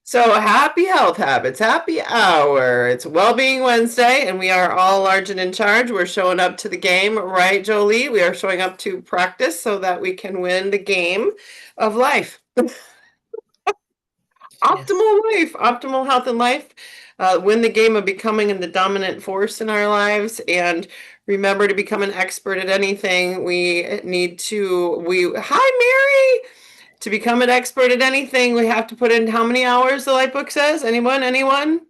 So happy health habits, happy hour. It's Wellbeing Wednesday, and we are all large and in charge. We're showing up to the game, right, Jolie? We are showing up to practice so that we can win the game of life. Yes. Optimal life, optimal health and life. Win the game of becoming the dominant force in our lives, and remember to become an expert at anything. Hi, Mary. To become an expert at anything, we have to put in how many hours the light book says? Anyone? Anyone?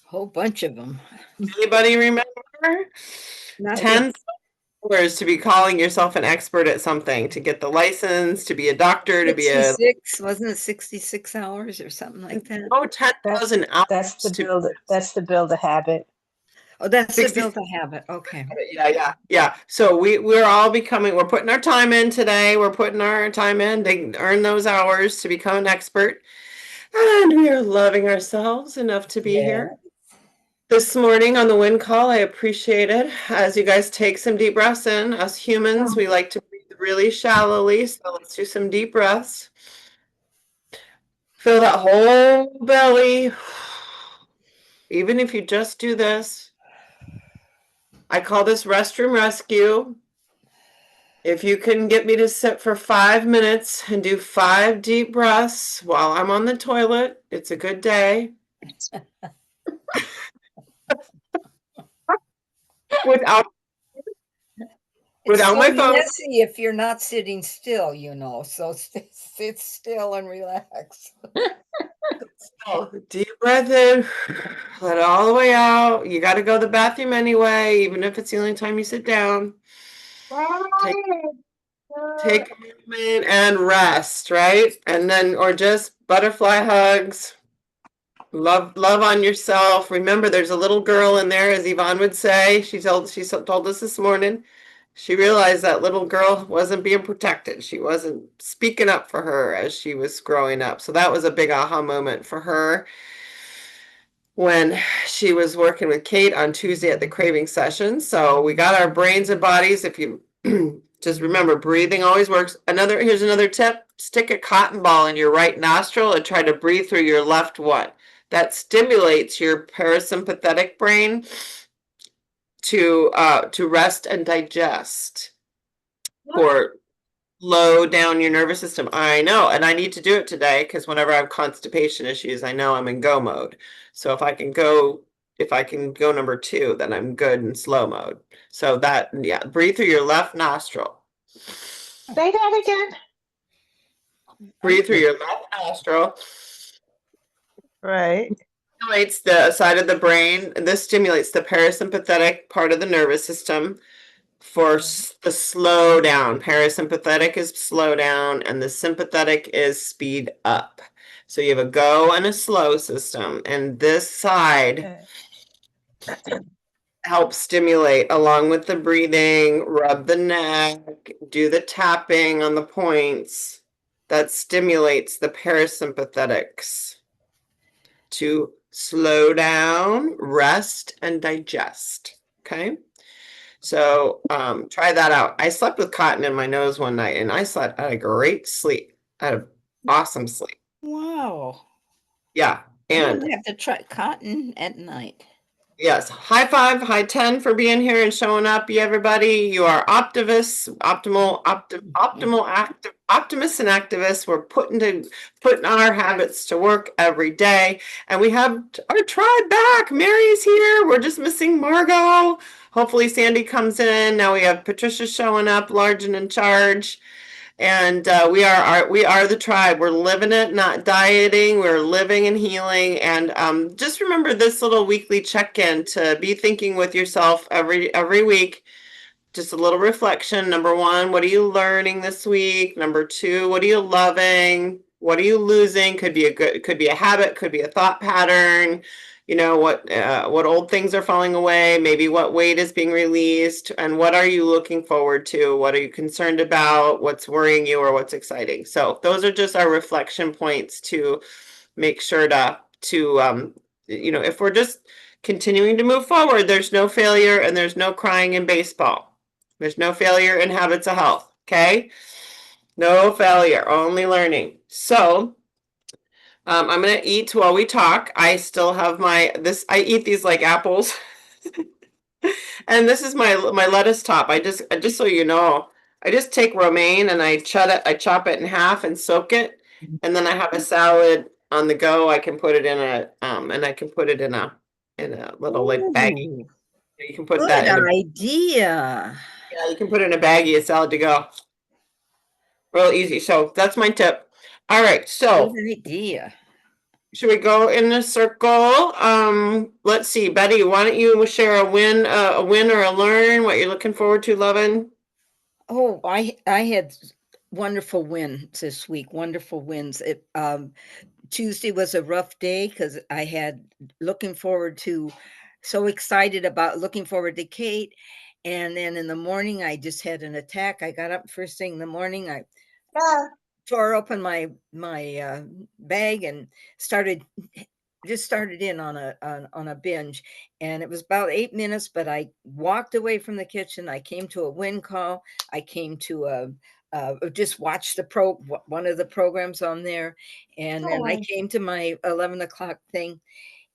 Whole bunch of them. Anybody remember? Not the 10 hours to be calling yourself an expert at something, to get the license, to be a doctor, to be a 66, wasn't it 66 hours or something like that? oh, That's 10,000 hours that's the to build. That's the build a habit. Oh, that's the 60. build a habit. Okay. Yeah. So we're all becoming, we're putting our time in today. We're putting our time in to earn those hours to become an expert. And we are loving ourselves enough to be Yeah. here this morning on the wind call. I appreciate it. As you guys take some deep breaths in, us humans, we like to breathe really shallowly. So let's do some deep breaths. Fill that whole belly. Even if you just do this, I call this restroom rescue. If you can get me to sit for 5 minutes and do 5 deep breaths while I'm on the toilet, it's a good day. Without It's so my phone. messy if you're not sitting still, so sit still and relax. Deep breath in, let it all the way out. You got to go to the bathroom anyway, even if it's the only time you sit down. Take a moment and rest, right? And then, or just butterfly hugs. Love on yourself. Remember, there's a little girl in there, as Yvonne would say. She told us this morning. She realized that little girl wasn't being protected. She wasn't speaking up for her as she was growing up. So that was a big aha moment for her when she was working with Kate on Tuesday at the craving session. So we got our brains and bodies. If you just remember, breathing always works. Here's another tip. Stick a cotton ball in your right nostril and try to breathe through your left one. That stimulates your parasympathetic brain to rest and digest, or low down your nervous system. I know, and I need to do it today because whenever I have constipation issues, I know I'm in go mode. So if I can go number 2, then I'm good in slow mode. So that, yeah, breathe through your left nostril. Say that again. Breathe through your left nostril. Right. Stimulates the side of the brain. This stimulates the parasympathetic part of the nervous system for the slow down. Parasympathetic is slow down, and the sympathetic is speed up. So you have a go and a slow system, and this side helps stimulate along with the breathing. Rub the neck, do the tapping on the points. That stimulates the parasympathetics to slow down, rest, and digest. Okay. So try that out. I slept with cotton in my nose one night, and I had a great sleep. I had an awesome sleep. Wow. Yeah. I'm And gonna have to try cotton at night. yes, high 5, high 10 for being here and showing up, everybody. You are optimists, optimists and activists. We're putting our habits to work every day, and we have our tribe back. Mary's here. We're just missing Margot. Hopefully Sandy comes in. Now we have Patricia showing up, large and in charge. And we are the tribe. We're living it, not dieting. We're living and healing. And just remember this little weekly check-in to be thinking with yourself every week. Just a little reflection. Number 1, what are you learning this week? Number 2, what are you loving? What are you losing? Could be a habit, could be a thought pattern. What old things are falling away, maybe what weight is being released, and what are you looking forward to? What are you concerned about? What's worrying you, or what's exciting? So those are just our reflection points to make sure if we're just continuing to move forward, there's no failure and there's no crying in baseball. There's no failure in habits of health. Okay. No failure, only learning. So I'm gonna eat while we talk. I still have I eat these like apples. And this is my lettuce top. I just so you know, I just take romaine and I chop it in half and soak it. And then I have a salad on the go. I can put it in a and I can put it in a little like baggie. Ooh, You can put good that in a idea. yeah, you can put it in a baggie of salad to go. Real easy. So that's my tip. All right, Good so idea. should we go in a circle? Let's see, Betty, why don't you share a win or a learn, what you're looking forward to, loving? Oh, I had wonderful wins this week. Wonderful wins. Tuesday was a rough day because I had looking forward to, so excited about looking forward to Kate, and then in the morning I just had an attack. I got up first thing in the morning. I tore open my bag and started just started in on a binge, and it was about 8 minutes, but I walked away from the kitchen. I came to a wind call. I came to a just watched one of the programs on there, and then I came to my 11 o'clock thing,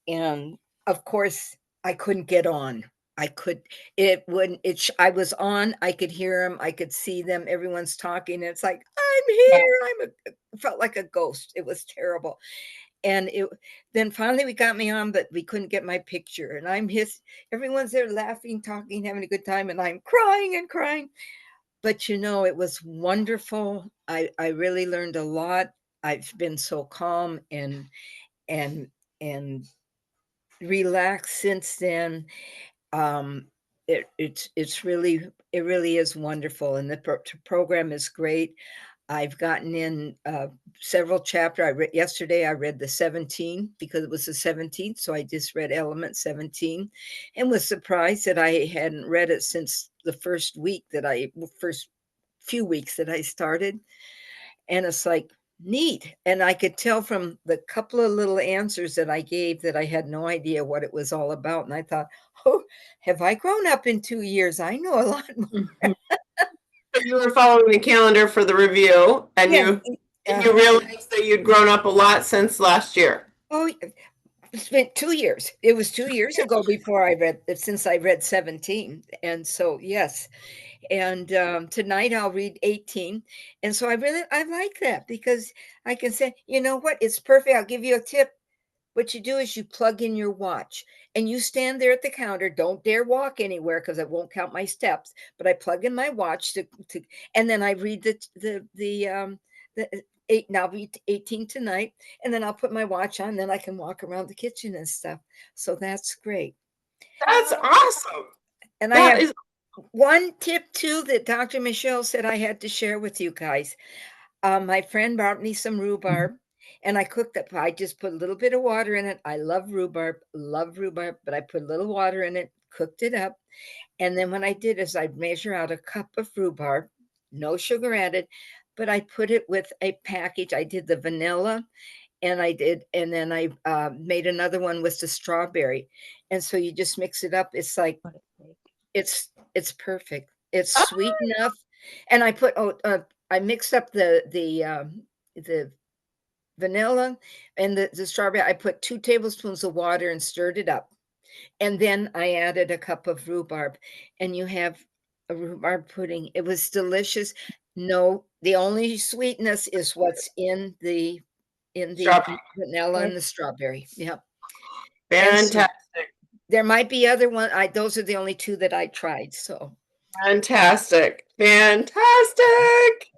and of course I couldn't get on. I could it wouldn't it I was on, I could hear them, I could see them, everyone's talking, and it's like, I'm here. Felt like a ghost. It was terrible. And it then finally we got me on, but we couldn't get my picture. And everyone's there laughing, talking, having a good time, and I'm crying and crying. But it was wonderful. I really learned a lot. I've been so calm and and relaxed since then. Um, it really is wonderful, and the program is great. I've gotten in several chapter. Yesterday. I read the 17 because it was the 17th, so I just read Element 17, and was surprised that I hadn't read it since the first few weeks that I started. And it's like neat, and I could tell from the couple of little answers that I gave that I had no idea what it was all about. And I thought, oh, have I grown up in 2 years? I know a lot more. So you were following the calendar for the review, and Yes. you realized that you'd grown up a lot since last year. Oh, it's been 2 years. It was 2 years ago since I read 17. And so, yes. And tonight I'll read 18. And so I like that because I can say, you know what? It's perfect. I'll give you a tip. What you do is you plug in your watch and you stand there at the counter. Don't dare walk anywhere because I won't count my steps. But I plug in my watch and then I read the eight. Now read 18 tonight, and then I'll put my watch on. Then I can walk around the kitchen and stuff. So that's great. That's awesome. And I That have is one tip too that Dr. Michelle said I had to share with you guys. My friend brought me some rhubarb and I cooked it. I just put a little bit of water in it. I love rhubarb, but I put a little water in it, cooked it up. And then what I did is I'd measure out a cup of rhubarb, no sugar added, but I put it with a package. I did the vanilla and then I made another one with the strawberry. And so you just mix it up. It's like, it's perfect. It's sweet enough. And I mixed up the vanilla and the strawberry. I put 2 tablespoons of water and stirred it up. And then I added a cup of rhubarb, and you have a rhubarb pudding. It was delicious. No, the only sweetness is what's in the strawberry. vanilla and the strawberry. Yep. And so Fantastic. there might be other one. Those are the only 2 that I tried. So Fantastic. Fantastic.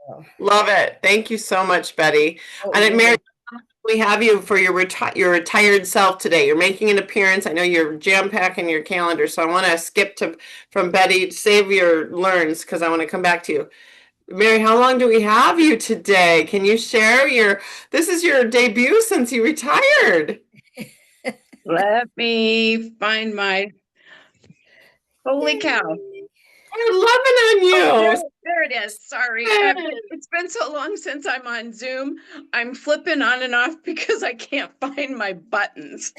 oh, Love it. Thank you so much, Betty. And yeah. Mary, we have you for your retired self today. You're making an appearance. I know you're jam packing your calendar, so I want to skip to from Betty, save your learns because I want to come back to you. Mary, how long do we have you today? Can you share this is your debut since you retired. Let me find my, holy cow. We're loving on you. Oh, there it is. Sorry. It's been so long since I'm on Zoom. I'm flipping on and off because I can't find my buttons.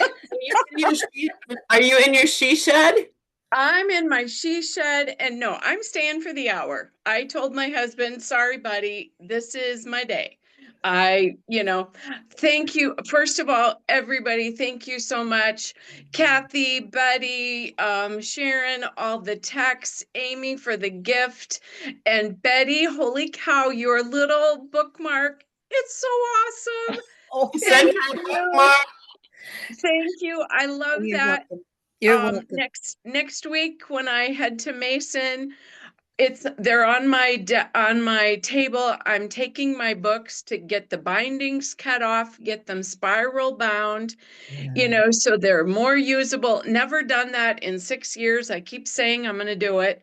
Are you in your she shed? I'm in my she shed, and no, I'm staying for the hour. I told my husband, sorry, buddy, this is my day. Thank you. First of all, everybody, thank you so much. Kathy, Betty, Sharon, all the texts, Amy for the gift, and Betty, holy cow, your little bookmark. It's so awesome. Oh, Send Thank her a you. bookmark. Thank you. I love you're that. welcome. You're welcome. Next week when I head to Mason, they're on my table. I'm taking my books to get the bindings cut off, get them spiral bound, Yeah. so they're more usable. Never done that in 6 years. I keep saying I'm going to do it.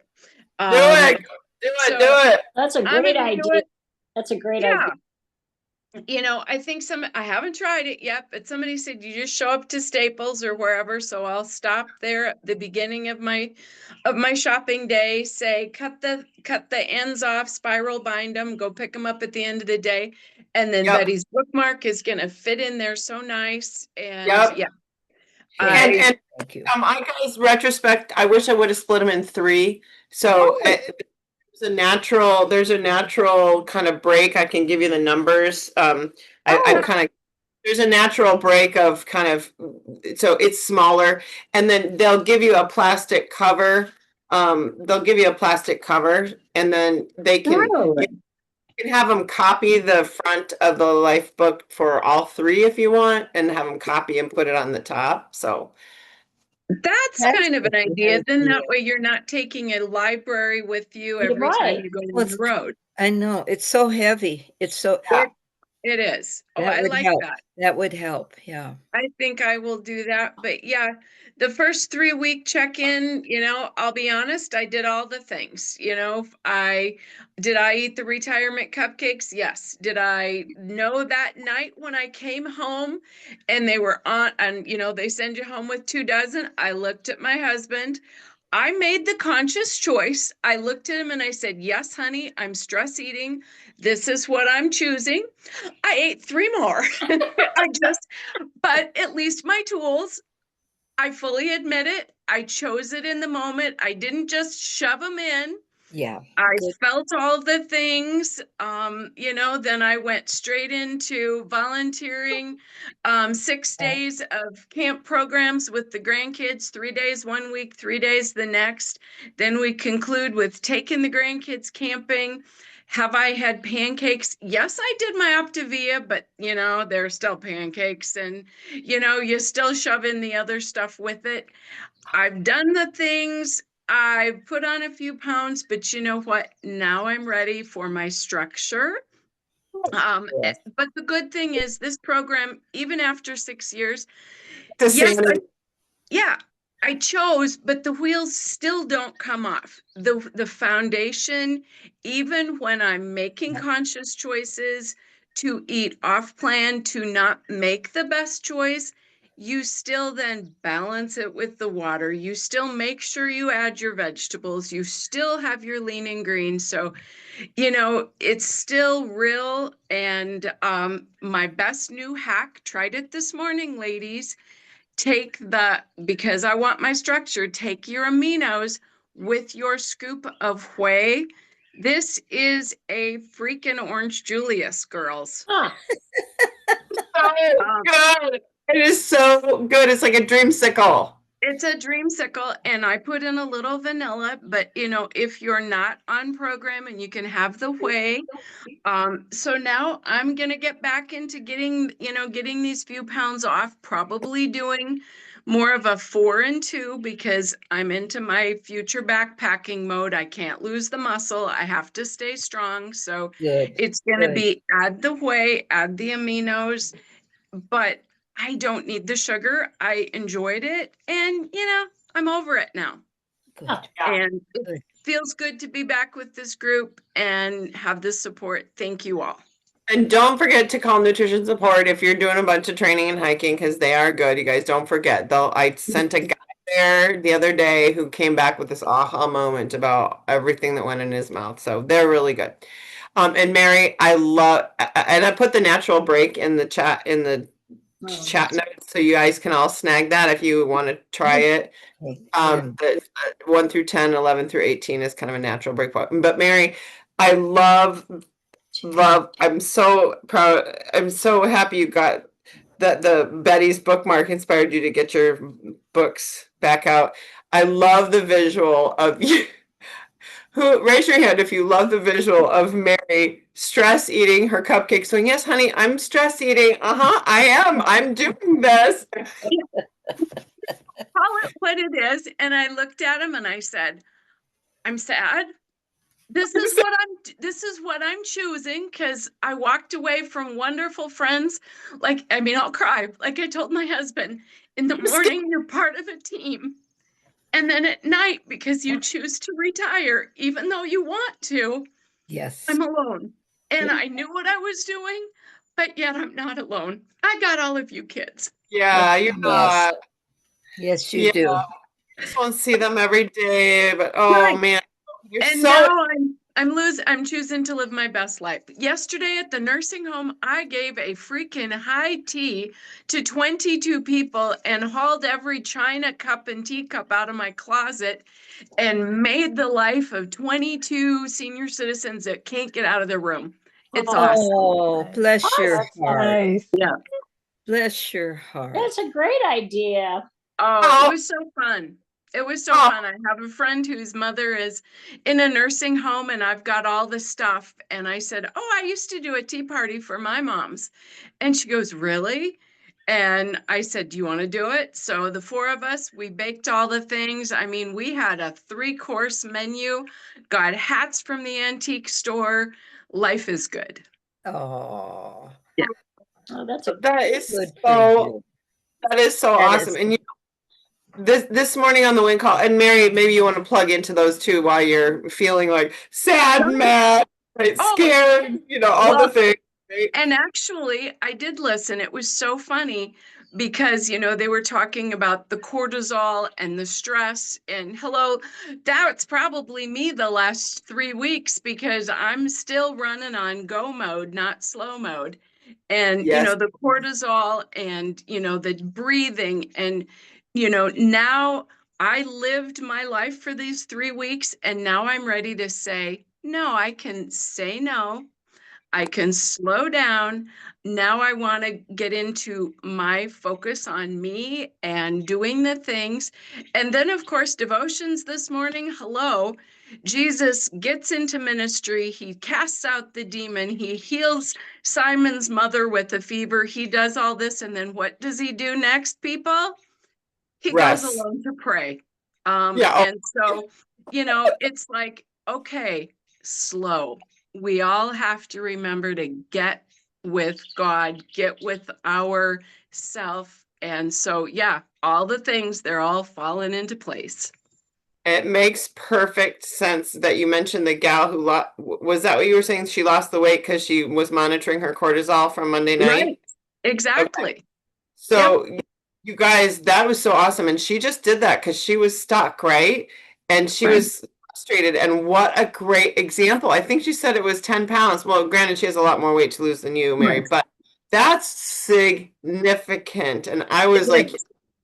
Do it. Do it. So Do it. That's a I'm great going to do idea. it. That's a great Yeah. idea. I think I haven't tried it yet, but somebody said you just show up to Staples or wherever. So I'll stop there at the beginning of my shopping day, say, cut the ends off, spiral bind them, go pick them up at the end of the day. And then Yep. Betty's bookmark is going to fit in there so nice. And Yep. yeah, And Thank you. I guys, retrospect, I wish I would have split them in 3. So there's a natural kind of break. I can give you the numbers. I kind of, there's a natural break of kind of, so it's smaller, and then they'll give you a plastic cover. They'll give you a plastic cover, and then they can, Really? you can have them copy the front of the life book for all 3 if you want, and have them copy and put it on the top. So that's That's kind of a an good idea. Then idea. that way you're not taking a library with you You're every time right. you go Well, on the road. I know, it's so heavy. It's so, It is. Oh, that I would like help. that. That would help, yeah. I think I will do that. But yeah, the first 3-week check-in, I'll be honest, I did all the things. Did I eat the retirement cupcakes? Yes. Did I know that night when I came home and they were on, and they send you home with 2 dozen? I looked at my husband. I made the conscious choice. I looked at him and I said, "Yes, honey, I'm stress eating. This is what I'm choosing." I ate 3 more. But at least my tools, I fully admit it. I chose it in the moment. I didn't just shove them in. Yeah. I Good. felt all the things, then I went straight into volunteering, 6 days of camp programs with the grandkids, 3 days 1 week, 3 days the next. Then we conclude with taking the grandkids camping. Have I had pancakes? Yes, I did my Optavia, but they're still pancakes, and you still shove in the other stuff with it. I've done the things. I put on a few pounds, but you know what? Now I'm ready for my structure. Yes. But the good thing is this program, even after 6 years, the yes, sanity. yeah, I chose, but the wheels still don't come off. The foundation, even when I'm making conscious choices to eat off plan, to not make the best choice, you still then balance it with the water. You still make sure you add your vegetables. You still have your lean and green. So, it's still real. And my best new hack, tried it this morning, ladies. Because I want my structure, take your aminos with your scoop of whey. This is a freaking orange Julius, girls. Huh. So good. It is so good. It's like a dreamsicle. It's a dreamsicle, and I put in a little vanilla, but if you're not on program and you can have the whey. So now I'm gonna get back into getting these few pounds off, probably doing more of a 4 and 2 because I'm into my future backpacking mode. I can't lose the muscle. I have to stay strong. So Good. it's gonna Good. be add the whey, add the aminos, but I don't need the sugar. I enjoyed it, and I'm over it now. Good. Yeah. And it Good. feels good to be back with this group and have this support. Thank you all. And don't forget to call nutrition support if you're doing a bunch of training and hiking, because they are good. You guys don't forget. I sent a guy there the other day who came back with this aha moment about everything that went in his mouth. So they're really good. And Mary, and I put the natural break in the chat notes, so you guys can all snag that if you want to try it. Okay. Yeah. The 1 through 10, 11 through 18 is kind of a natural break point. But Mary, I love love. I'm so proud. I'm so happy you got that the Betty's bookmark inspired you to get your books back out. I love the visual of you. Who raise your hand if you love the visual of Mary stress eating her cupcakes, going, yes, honey, I'm stress eating. Uh-huh, I am. I'm doing this. Call it what it is. And I looked at him and I said, I'm sad. This is what I'm choosing, because I walked away from wonderful friends. Like, I mean, I'll cry. Like I told my husband, in the morning, you're part of a team. And then at night, because you choose to retire, even though you want to, Yes. I'm alone. And I knew what I was doing, but yet I'm not alone. I got all of you kids. Yeah, you're Yes. not. Yes, you Yeah, do. I just won't see them every day, but oh Right. man, you're And so now I'm choosing to live my best life. Yesterday at the nursing home, I gave a freaking high tea to 22 people and hauled every china cup and teacup out of my closet and made the life of 22 senior citizens that can't get out of their room. It's awesome. Oh, bless your That's heart. nice. Yeah. Bless your heart. That's a great idea. Oh, it was so fun. It was so Oh. fun. I have a friend whose mother is in a nursing home, and I've got all the stuff. And I said, oh, I used to do a tea party for my moms. And she goes, really? And I said, do you want to do it? So the four of us, we baked all the things. I mean, we had a 3-course menu, got hats from the antique store. Life is good. Oh, Oh, that's a that is good for so you. that is so That awesome. is- And you this morning on the win call, and Mary, maybe you want to plug into those too while you're feeling like sad, mad, right, Oh. scared, all Well, the things. Right? And actually, I did listen. It was so funny because, they were talking about the cortisol and the stress. And hello, that's probably me the last 3 weeks, because I'm still running on go mode, not slow mode. And, Yes. the cortisol and, the breathing. And, now I lived my life for these 3 weeks, and now I'm ready to say, no, I can say no. I can slow down. Now I want to get into my focus on me and doing the things. And then, of course, devotions this morning. Hello. Jesus gets into ministry. He casts out the demon. He heals Simon's mother with a fever. He does all this. And then what does he do next, people? He goes Rest. alone to pray. Yeah. And so, it's like, okay, slow. We all have to remember to get with God, get with our self. And so, yeah, all the things, they're all falling into place. It makes perfect sense that you mentioned the gal who was that what you were saying? She lost the weight because she was monitoring her cortisol from Monday night? Right. Exactly. Okay. So you guys, that was so awesome. And she just did that because she was stuck, right? And she Right. was frustrated. And what a great example. I think she said it was 10 pounds. Well, granted, she has a lot more weight to lose than you, Mary, Right. but that's significant. And I was like,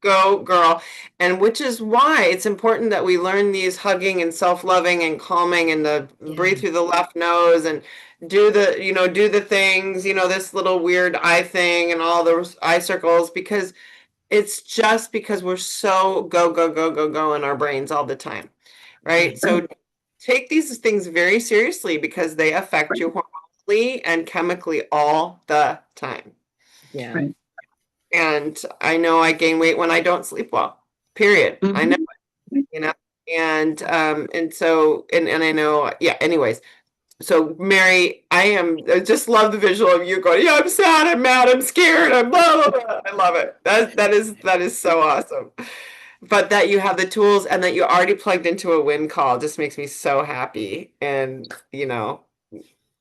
go girl. And which is why it's important that we learn these hugging and self-loving and calming and the breathe through the left nose and do the things, this little weird eye thing and all those eye circles, because it's just because we're so go, go, go, go, go in our brains all the time. Right. So take these things very seriously because they affect you hormonally and chemically all the time. Yeah. Right. And I know I gain weight when I don't sleep well, period. Mhm. I know, and so, and I know, yeah, anyways. So Mary, I just love the visual of you going, yeah, I'm sad, I'm mad, I'm scared, I'm blah, blah, blah. I love it. That is so awesome. But that you have the tools and that you already plugged into a win call just makes me so happy. And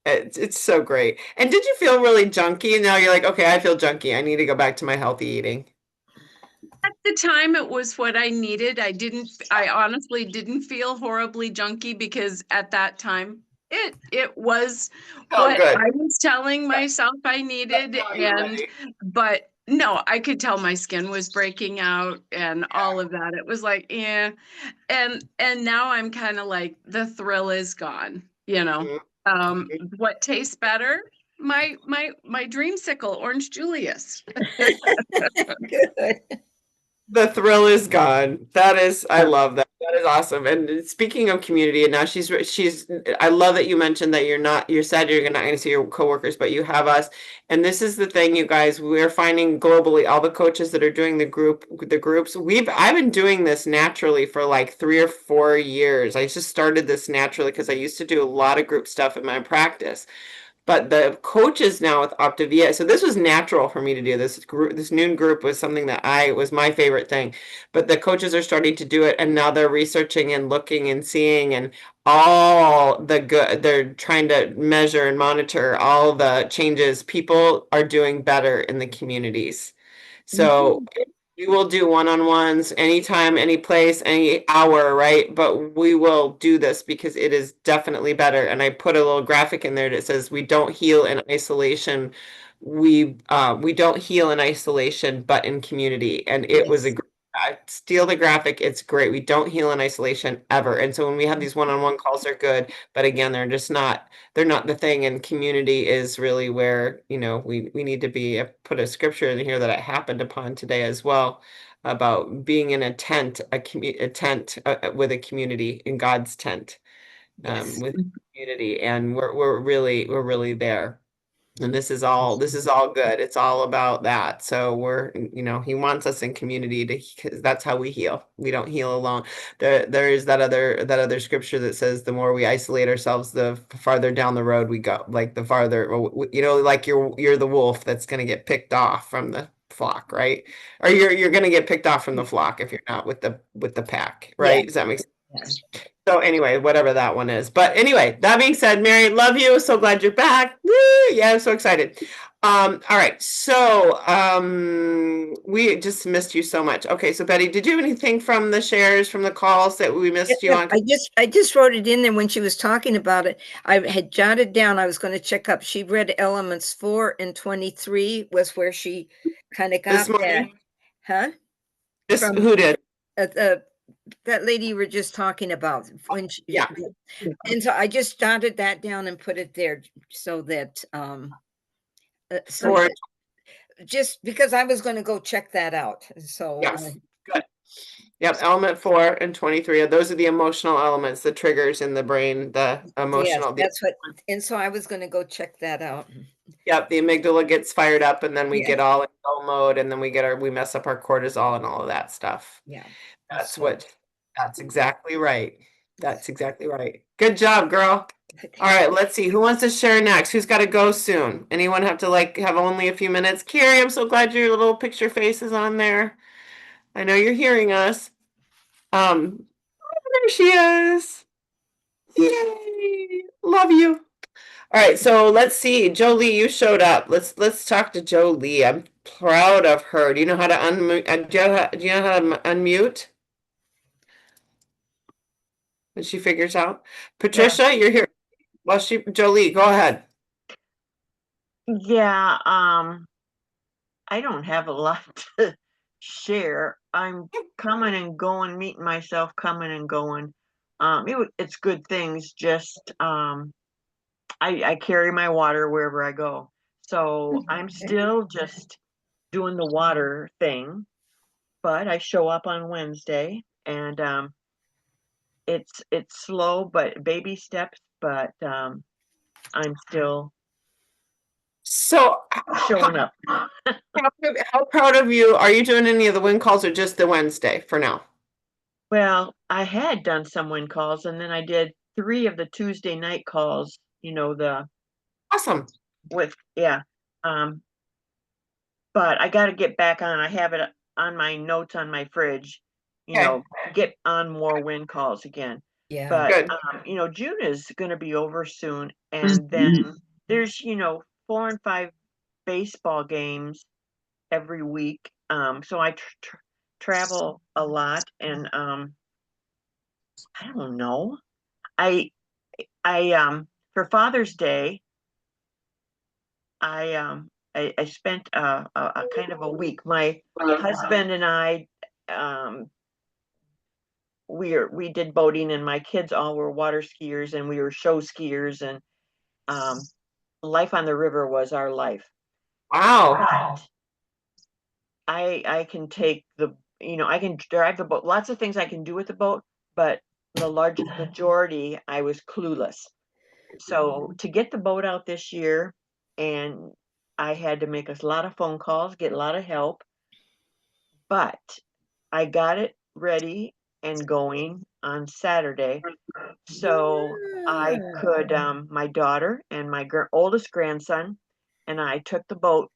it's so great. And did you feel really junky? And now you're like, okay, I feel junky. I need to go back to my healthy eating. At the time, it was what I needed. I honestly didn't feel horribly junky, because at that time, it was Oh, what good. I was telling myself I needed. No, you're right. But no, I could tell my skin was breaking out and all of that. It was like, yeah. And now I'm kind of like, the thrill is gone, Mhm. What tastes better? My dreamsicle, Orange Julius. Good. The thrill is gone. That is, I love that. That is awesome. And speaking of community, and now she's. I love that you mentioned that you're sad you're not going to see your coworkers, but you have us. And this is the thing, you guys. We're finding globally all the coaches that are doing the groups. I've been doing this naturally for like 3 or 4 years. I just started this naturally because I used to do a lot of group stuff in my practice. But the coaches now with Optavia, so this was natural for me to do this group. This noon group was something that was my favorite thing. But the coaches are starting to do it, and now they're researching and looking and seeing, and all the good. They're trying to measure and monitor all the changes. People are doing better in the communities. So we will do one-on-ones anytime, any place, any hour, right? But we will do this because it is definitely better. And I put a little graphic in there that says we don't heal in isolation. We don't heal in isolation, but in community. And it was Yes. steal the graphic. It's great. We don't heal in isolation ever. And so when we have these one-on-one calls, they're good. But again, they're not the thing, and community is really where we need to be. I put a scripture in here that I happened upon today as well about being in a tent, a tent with a community, in God's tent, Yes. with community, and we're really there. And this is all good. It's all about that. So he wants us in community because that's how we heal. We don't heal alone. There is that other scripture that says the more we isolate ourselves, the farther down the road we go. Like the farther, like you're the wolf that's going to get picked off from the flock, right? Or you're going to get picked off from the flock if you're not with the pack, right? Yeah. Does that make sense? Yeah. So anyway, whatever that one is. But anyway, that being said, Mary, love you. So glad you're back. Woo! Yeah, I'm so excited. All right. So we just missed you so much. Okay, so Betty, did you have anything from the shares from the calls that we missed you on? I just wrote it in there when she was talking about it. I had jotted down, I was going to check up. She read elements 4 and 23 was where she kind of got This that. morning? Huh? Who did? That lady you were just talking about when she, Yeah. and so I just jotted that down and put it there so that For just because I was going to go check that out. So yes. Good. Yep, element 4 and 23. Those are the emotional elements, the triggers in the brain, the emotional. yes, that's what. And so I was going to go check that out. Yep, the amygdala gets fired up, and then we Yeah. get all in go mode, and then we mess up our cortisol and all of that stuff. Yeah. That's exactly right. That's exactly right. Good job, girl. All right, let's see. Who wants to share next? Who's got to go soon? Anyone have to have only a few minutes? Carrie, I'm so glad your little picture face is on there. I know you're hearing us. There she is. Yay! Love you. All right, so let's see. Jolie, you showed up. Let's talk to Jolie. I'm proud of her. Do you know how to unmute? Do you know how to unmute? When she figures out. Patricia, you're here. Well, Jolie, go ahead. Yeah, I don't have a lot to share. I'm coming and going, meeting myself, coming and going. It's good things. Just I carry my water wherever I go. So I'm still just doing the water thing, but I show up on Wednesday, and it's slow, but baby steps, but I'm still So showing up. how proud of you are you doing any of the win calls or just the Wednesday for now? Well, I had done some win calls, and then I did 3 of the Tuesday night calls, the Awesome. but I got to get back on. I have it on my notes on my fridge, Okay. get on more win calls again. Yeah. But, Good. June is going to be over soon. And then there's, 4 and 5 baseball games every week. So I travel a lot, and I don't know. I for Father's Day, I spent a kind of a week. My husband and I, we did boating, and my kids all were water skiers, and we were show skiers, and life on the river was our life. Wow. But I can take the, I can drive the boat. Lots of things I can do with the boat, but the large majority, I was clueless. So to get the boat out this year, and I had to make a lot of phone calls, get a lot of help, but I got it ready and going on Saturday. So I could, my daughter and my oldest grandson and I took the boat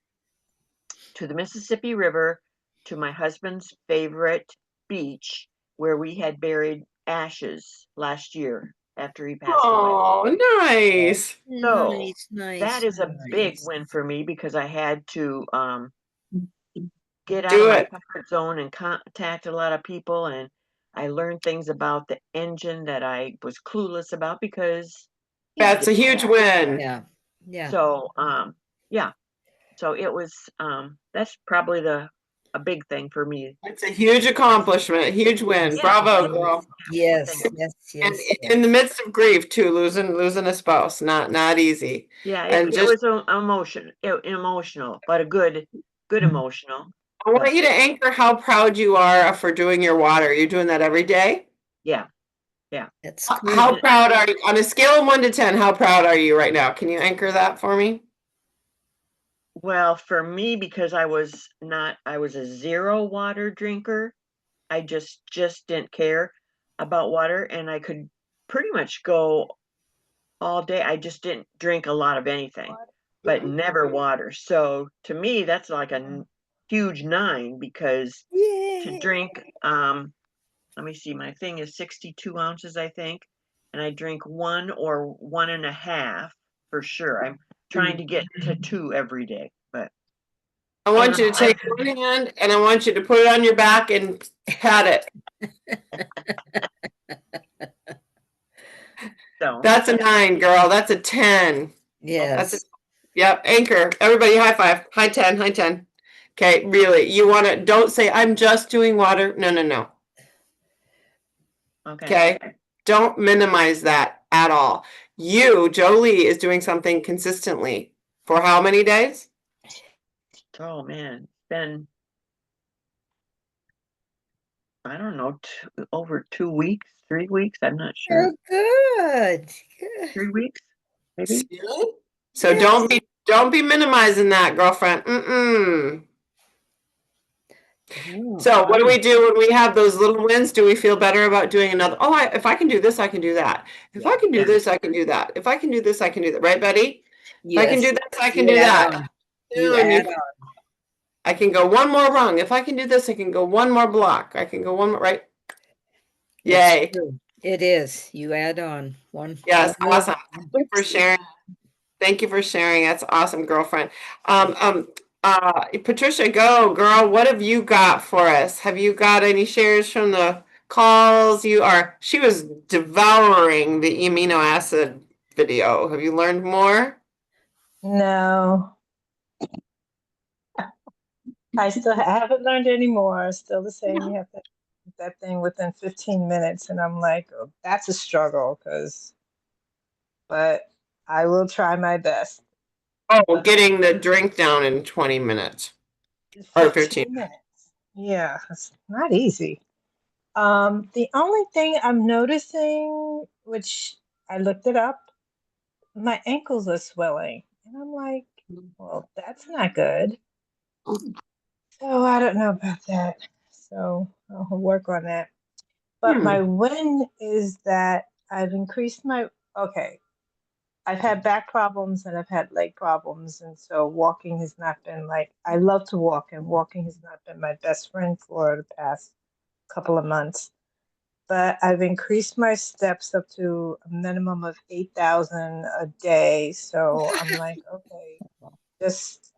to the Mississippi River to my husband's favorite beach where we had buried ashes last year after he passed away. Oh, nice. So Nice, nice. that is a big nice. win for me because I had to get out Do of my it. comfort zone and contact a lot of people, and I learned things about the engine that I was clueless about because he That's a didn't. huge win. Yeah, yeah. So yeah. So it was that's probably a big thing for me. It's a huge accomplishment, huge win. Yeah. Bravo, girl. Yes, Thank yes, And yes, in yes. the midst of grief too, losing a spouse, not easy. Yeah, And it just was emotional, but a good emotional. I want you to anchor how proud you are for doing your water. You're doing that every day. Yeah. That's How good. proud are you on a scale of 1 to 10? How proud are you right now? Can you anchor that for me? Well, for me, because I was a zero water drinker. I just didn't care about water, and I could pretty much go all day. I just didn't drink a lot of anything, but never water. So to me, that's like a huge 9 because to Yay. drink, let me see, my thing is 62 ounces, I think, and I drink 1 or 1.5 for sure. I'm trying to get to 2 every day, but I want you to take one hand and I want you to put it on your back and pat it. so That's a 9, girl. That's a 10. That's a Yes. Yep, anchor. Everybody high five. High 10, high 10. Okay, really. You want to don't say I'm just doing water. No, no, no. okay. Okay? Don't minimize that at all. You, Jolie, is doing something consistently for how many days? Oh man, it's been I don't know, over 2 weeks, 3 weeks. I'm not sure. Oh, good. Good. 3 weeks, maybe. So Yes. don't be minimizing that, girlfriend. Mm-mm. So what do we do when we have those little wins? Do we feel better about doing another? Oh, if I can do this, I can do that. If I can do this, I can do that. If I can do this, I can do that. Right, Betty? If I can do Yes. this, I can You do add that. on. You And add on. I can go one more rung. If I can do this, I can go one more block. I can go one more, right? It's Yay. true. It is. You add on one. Yes, one more. awesome. Thank you for sharing. Thank you for sharing. That's awesome, girlfriend. Patricia, go, girl. What have you got for us? Have you got any shares from the calls? She was devouring the amino acid video. Have you learned more? No, I haven't learned any more. Still the same. You have to eat that thing within 15 minutes, and I'm like, oh, that's a struggle. But I will try my best. Oh, getting the drink down in 20 minutes or 15. 15 minutes. Yeah, it's not easy. The only thing I'm noticing, which I looked it up, my ankles are swelling, and I'm like, well, that's not good. So I don't know about that. So I'll work on that. But my win is that I've increased my, okay, I've had back problems and I've had leg problems. And so walking has not been like, I love to walk, and walking has not been my best friend for the past couple of months. But I've increased my steps up to a minimum of 8,000 a day. So I'm like, okay, just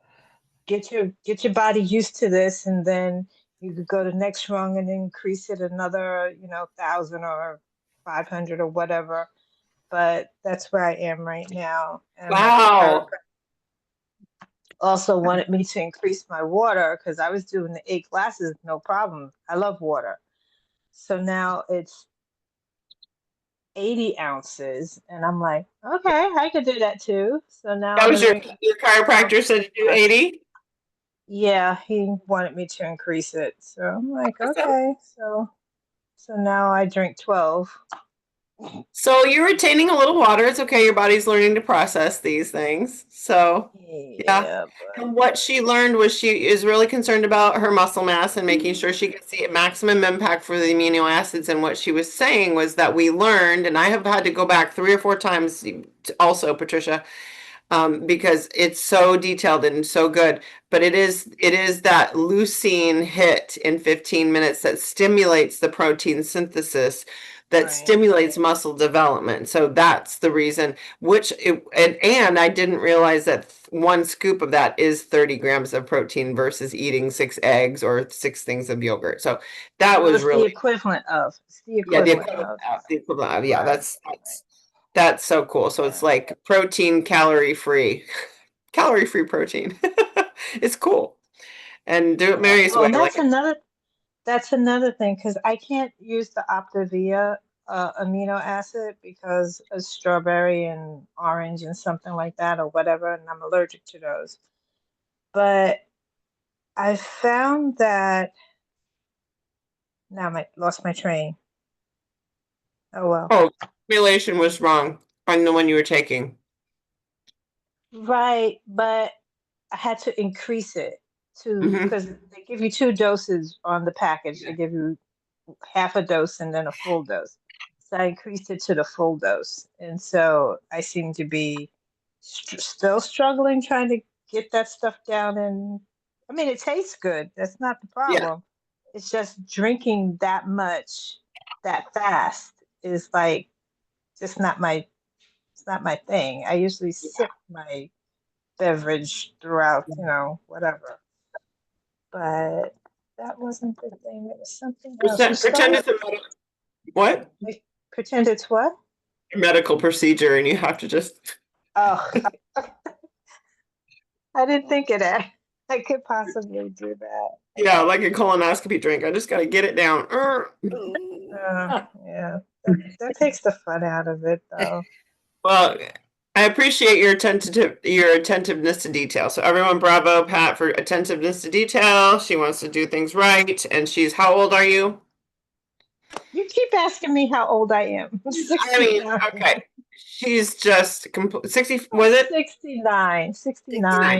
get your body used to this, and then you could go to next rung and increase it another, 1,000 or 500 or whatever. But that's where I am right now. And my Wow. chiropractor also wanted me to increase my water because I was doing the 8 glasses, no problem. I love water. So now it's 80 ounces. And I'm like, okay, I could do that too. So now That I'm was your drinking. chiropractor said to do 80? Yeah, he wanted me to increase it. So I'm like, Awesome. okay. So now I drink 12. So you're retaining a little water. It's okay. Your body's learning to process these things. So, yeah. Yeah, but And what she learned was she is really concerned about her muscle mass and making sure she gets the maximum impact for the amino acids. And what she was saying was that we learned, and I have had to go back 3 or 4 times also, Patricia, because it's so detailed and so good. But it is that leucine hit in 15 minutes that stimulates the protein synthesis, that right. stimulates muscle development. So that's the reason. And I didn't realize that 1 scoop of that is 30 grams of protein versus eating 6 eggs or 6 things of yogurt. So that So was it's the really, equivalent of. It's the yeah, the equivalent equivalent of. of, the equivalent of, yeah, Right. that's so cool. So it's Yeah. like protein, calorie free, calorie free protein. It's cool. And do it Yeah. Mary's Well, way. and Like, that's another thing because I can't use the Optavia amino acid because of strawberry and orange and something like that or whatever, and I'm allergic to those. But I found that now I lost my train. Oh well. oh, formulation was wrong on the one you were taking. Right, but I had to increase it to Hmm. because they give you 2 doses on the package. They give you half a dose and then a full dose. So I increased it to the full dose. And so I seem to be still struggling trying to get that stuff down. And I mean, it tastes good. That's not the Yeah. problem. It's just drinking that much that fast is like just not my, it's not my thing. I usually sip my beverage throughout, whatever. But that wasn't the thing. It was something else. You Pretend started it's what? pretend it's what? A medical procedure, and you have to just, Oh, I didn't think of that. I could possibly do that. yeah, like a colonoscopy drink. I just got to get it down. Yeah, that takes the fun out of it, though. Well, I appreciate your attentiveness to detail. So everyone, bravo, Pat, for attentiveness to detail. She wants to do things right, and she's how old are you? You keep asking me how old I am. I'm I mean, 69. okay, she's just 60. I'm Was it 69. 69?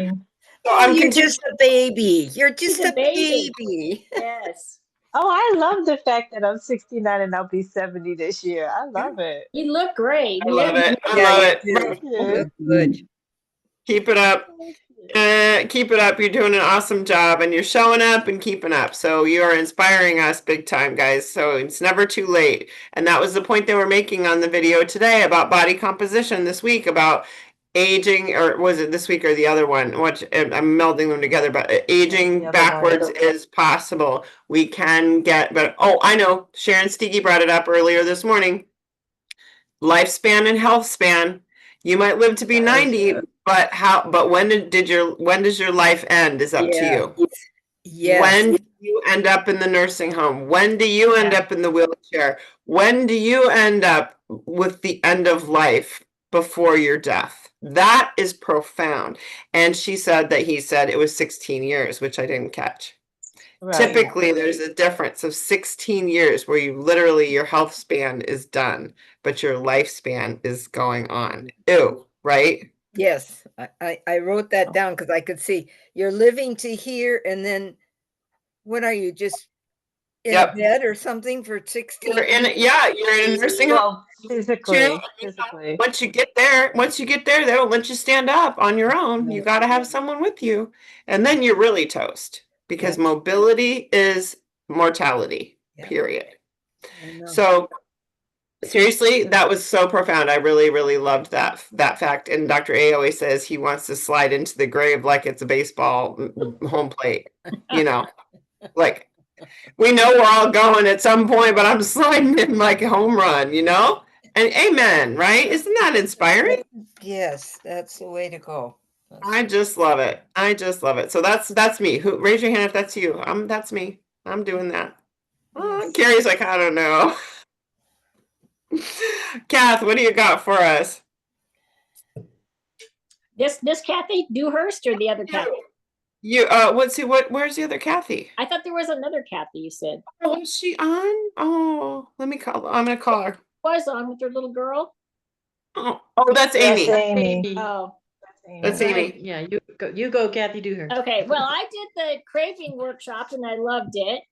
69. So Oh, I'm you're continuing. just a baby. You're She's just a a baby. baby. Yes. Oh, I love the fact that I'm 69 and I'll be 70 this year. I love it. You look great. I love it. I Yeah, love you it. do. Thank You you. look good. Keep it up. Thank you. Keep it up. You're doing an awesome job and you're showing up and keeping up. So you are inspiring us big time, guys. So it's never too late. And that was the point they were making on the video today about body composition this week, about aging, or was it this week or the other one? I'm melding them together, but The aging other one. backwards is possible. We can get, but oh, I know. Sharon Steege brought it up earlier this morning. Lifespan and health span. You might live to be That was 90, it. but when does your life end is up to Yeah. you. Yes. When do you end up in the nursing home? When do you end Yeah. up in the wheelchair? When do you end up with the end of life before your death? That is profound. And she said that he said it was 16 years, which I didn't catch. Right. Typically, there's a difference of 16 years where you literally, your health span is done, but your lifespan is going on. Ew, right? Yes. I wrote that down because I could see you're living to here, and then what are you, just in a Yep. bed or something for 16 You're in, years? yeah, you're in a nursing home. Well, physically. Once you get there, they don't let you stand up on your own. You got to have someone with you. And then you're really toast because Yeah. mobility is mortality, Yeah. period. I know. So seriously, that was so profound. I really, really loved that fact. And Dr. A always says he wants to slide into the grave like it's a baseball home plate. You know, like we know we're all going at some point, but I'm sliding in like a home run, you know? And amen, right? Isn't that inspiring? Yes, that's the way to go. I just love it. I just love it. So that's me. Who raise your hand if that's you. That's me. I'm doing that. Yes. Carrie's like, I don't know. Kath, what do you got for us? This Kathy Dewhurst or the other Kathy? Where's the other Kathy? I thought there was another Kathy you said. Oh, is she on? Oh, I'm gonna call her. Was on with her little girl. Oh, that's Yes, Amy. Amy. Oh, That's Amy. Amy. Yeah, you go, Kathy, do her. okay. Well, I did the craving workshop and I loved it.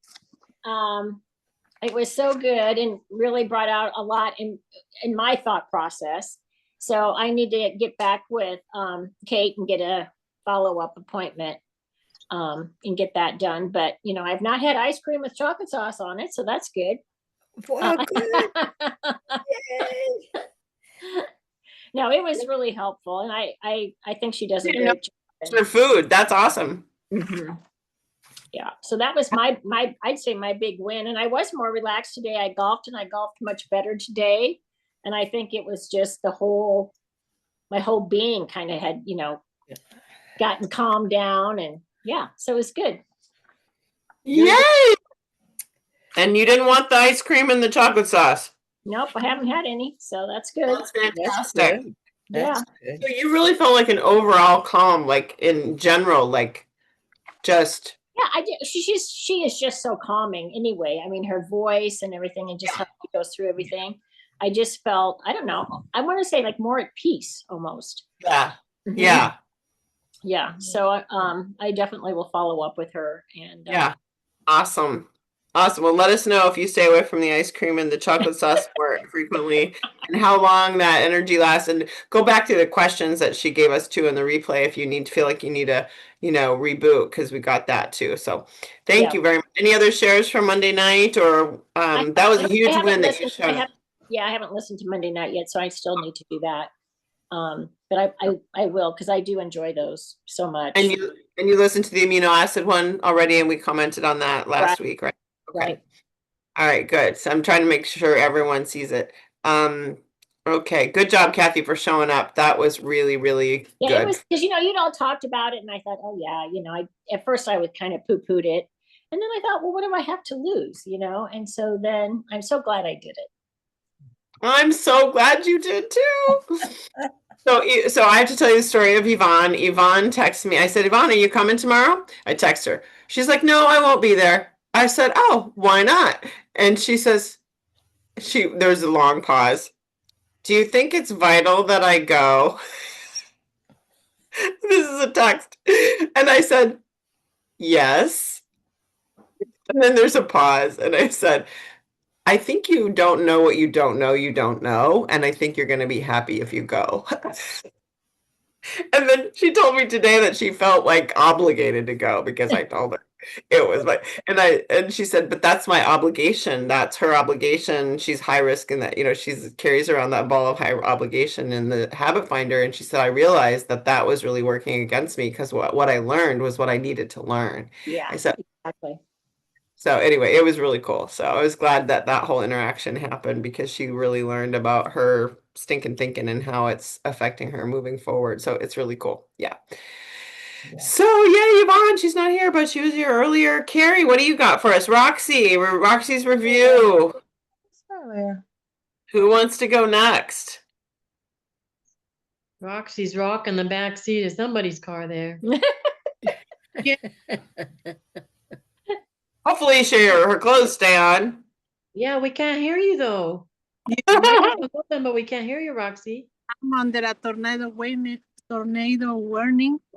It was so good and really brought out a lot in my thought process. So I need to get back with Kate and get a follow-up appointment and get that done. But I've not had ice cream with chocolate sauce on it, so that's good. Well, good. Yay. No, it was really helpful, and I think she does a You know, great it's job. her food. That's awesome. Mhm. Yeah, so that was my I'd say my big win, and I was more relaxed today. I golfed, and I golfed much better today, and I think it was just my whole being kind of had gotten calmed down, and yeah, so it was good. Yay! And you didn't want the ice cream and the chocolate sauce. Nope, I haven't had any, so that's good. That's That's fantastic. good. Yeah. That's good. So you really felt like an overall calm, like in general, like just Yeah, I did. She is just so calming anyway. I mean, her voice and everything, and just how she goes through everything. I just felt, I don't know, I want to say like more at peace almost. yeah. Mhm. Yeah. Yeah. So I definitely will follow up with her and Yeah. Awesome. Awesome. Well, let us know if you stay away from the ice cream and the chocolate sauce more frequently and how long that energy lasts. And go back to the questions that she gave us too in the replay if you feel like you need to, reboot, because we got that too. So thank Yeah. you very much. Any other shares from Monday night, or that was a huge win that you showed up. I haven't listened to Monday night yet, so I still need to do that. But I will, because I do enjoy those so much. And you listened to the amino acid one already, and we commented on that last week, right? Okay. Right. All right, good. So I'm trying to make sure everyone sees it. Okay, good job, Kathy, for showing up. That was really, really Yeah, good. it was because you'd all talked about it, and I thought, oh yeah, at first I would kind of poo-pooed it, and then I thought, well, what do I have to lose, And so then I'm so glad I did it. I'm so glad you did too. So I have to tell you the story of Yvonne. Yvonne texted me. I said, Yvonne, are you coming tomorrow? I text her. She's like, no, I won't be there. I said, oh, why not? And she says, there's a long pause. Do you think it's vital that I go? This is a text. And I said, yes. And then there's a pause. And I said, I think you don't know what you don't know, you don't know. And I think you're going to be happy if you go. And then she told me today that she felt like obligated to go because I told her it was like, and she said, but that's my obligation. That's her obligation. She's high risk in that, she's carries around that ball of high obligation in the habit finder. And she said, I realized that was really working against me because what I learned was what I needed to learn. Yeah, I said, exactly. so anyway, it was really cool. So I was glad that whole interaction happened because she really learned about her stinking thinking and how it's affecting her moving forward. So it's really cool. Yeah. So yeah, Yvonne, she's not here, but she was here earlier. Carrie, what do you got for us? Roxy's review. Who wants to go next? Roxy's rocking the back seat of somebody's car there. Hopefully her clothes stay on. Yeah, we can't hear you though. But we can't hear you, Roxy. I'm under a tornado warning.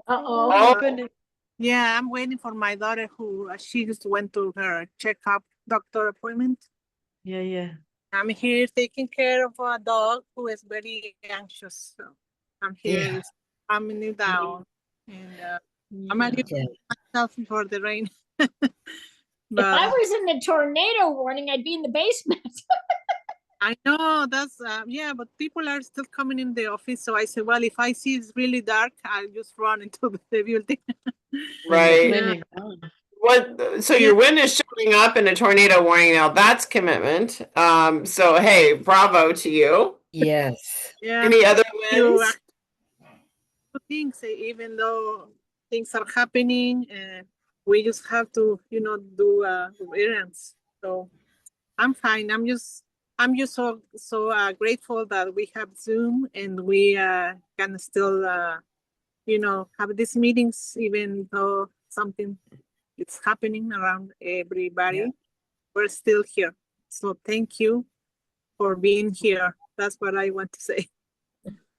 Uh-oh. Oh my goodness. Yeah, I'm waiting for my daughter who she just went to her checkup doctor appointment. Yeah. I'm here taking care of a dog who is very anxious. So I'm here calming it down. And I'm a little myself before the rain. If I was in the tornado warning, I'd be in the basement. I know that's but people are still coming in the office. So I said, well, if I see it's really dark, I'll just run into the building. Right. So your win is showing up in a tornado warning now. That's commitment. So hey, bravo to you. Yes. Yeah. Any other wins? Things, even though things are happening, we just have to, do errands. So I'm fine. I'm just I'm just so grateful that we have Zoom and we can still have these meetings even though something is happening around everybody. Yeah. We're still here. So thank you for being here. That's what I want to say.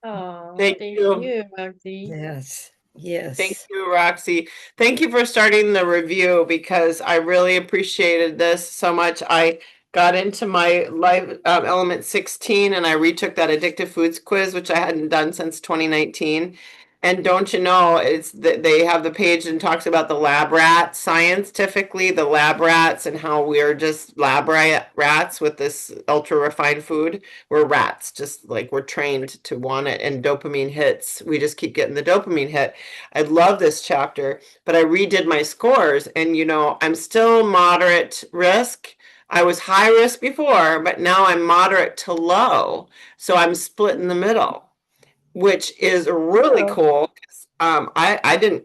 Oh, Thank thank you. you, Roxy. Yes. Thank Yes. you, Roxy. Thank you for starting the review because I really appreciated this so much. I got into my life element 16 and I retook that addictive foods quiz, which I hadn't done since 2019. And don't you know, it's that they have the page and talks about the lab rats, scientifically, the lab rats and how we're just rats with this ultra refined food. We're rats, just like we're trained to want it, and dopamine hits. We just keep getting the dopamine hit. I love this chapter, but I redid my scores and I'm still moderate risk. I was high risk before, but now I'm moderate to low. So I'm split in the middle, which is really Oh. cool. I didn't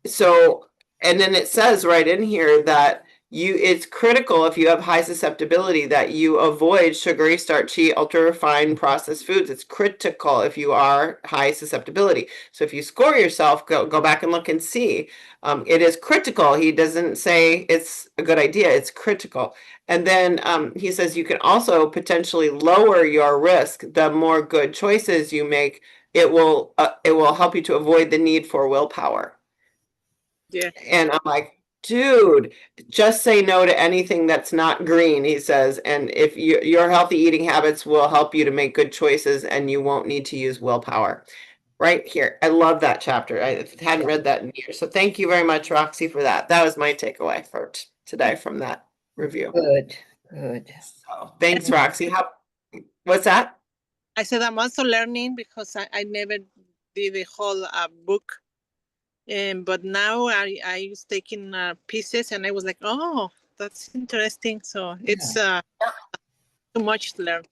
so, and then it says right in here that it's critical if you have high susceptibility that you avoid sugary, starchy, ultra refined processed foods. It's critical if you are high susceptibility. So if you score yourself, go back and look and see. It is critical. He doesn't say it's a good idea. It's critical. And then he says you can also potentially lower your risk. The more good choices you make, it will help you to avoid the need for willpower. Yeah. And I'm like, dude, just say no to anything that's not green, he says. And if your healthy eating habits will help you to make good choices and you won't need to use willpower. Right here. I love that chapter. I hadn't read that in years. So thank you very much, Roxy, for that. That was my takeaway for today from that review. Good. Good. So thanks, Roxy. What's that? I said I'm also learning because I never did the whole book. But now I was taking pieces and I was like, oh, that's interesting. So it's too much to learn.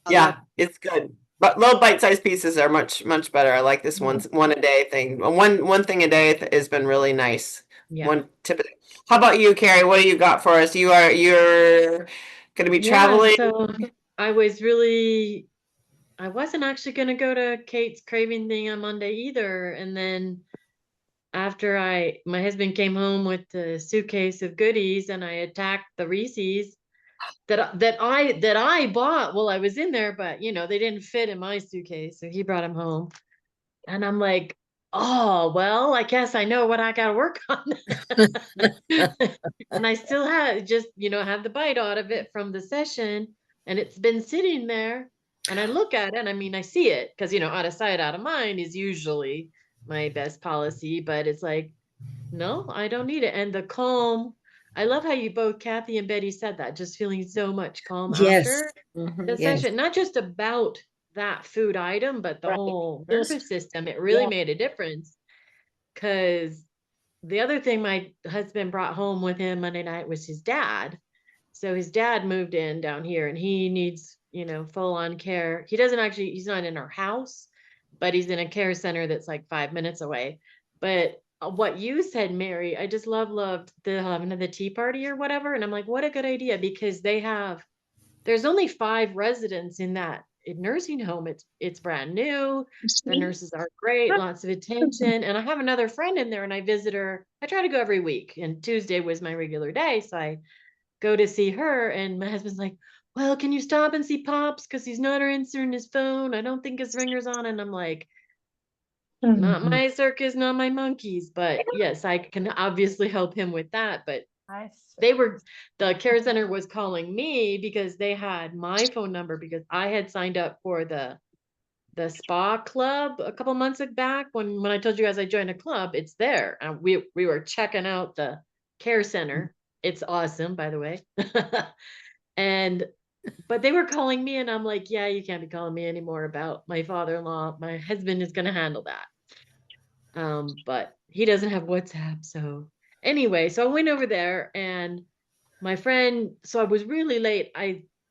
Yeah, it's good. But little bite-sized pieces are much better. I like this one a day thing. One thing a day has been really nice. Yeah. One tip. How about you, Carrie? What do you got for us? You're going to be traveling. So I wasn't actually going to go to Kate's craving thing on Monday either. And then after my husband came home with the suitcase of goodies and I attacked the Reese's that I bought while I was in there, but they didn't fit in my suitcase. So he brought them home. And I'm like, oh, well, I guess I know what I got to work on. And I still have have the bite out of it from the session. And it's been sitting there. And I look at it, and I mean, I see it because, out of sight, out of mind is usually my best policy. But it's like, no, I don't need it. And the calm, I love how you both, Kathy and Betty, said that, just feeling so much calm after the session, not just about that food item, but the whole nervous system. It really made a difference because the other thing my husband brought home with him Monday night was his dad. So his dad moved in down here and he needs, full on care. He's not in our house, but he's in a care center that's like 5 minutes away. But what you said, Mary, I just loved the tea party or whatever. And I'm like, what a good idea, because there's only 5 residents in that nursing home. It's brand new. The nurses are great, lots of attention. And I have another friend in there and I visit her. I try to go every week, and Tuesday was my regular day. So I go to see her, and my husband's like, well, can you stop and see Pops? Because he's not answering his phone. I don't think his ringer's on. And I'm like, not my circus, not my monkeys. But yes, I can obviously help him with that. But the care center was calling me because they had my phone number because I had signed up for the spa club a couple months back when I told you guys I joined a club. It's there. And we were checking out the care center. It's awesome, by the way. But they were calling me and I'm like, yeah, you can't be calling me anymore about my father-in-law. My husband is going to handle that. But he doesn't have WhatsApp. So anyway, so I went over there and my friend, so I was really late.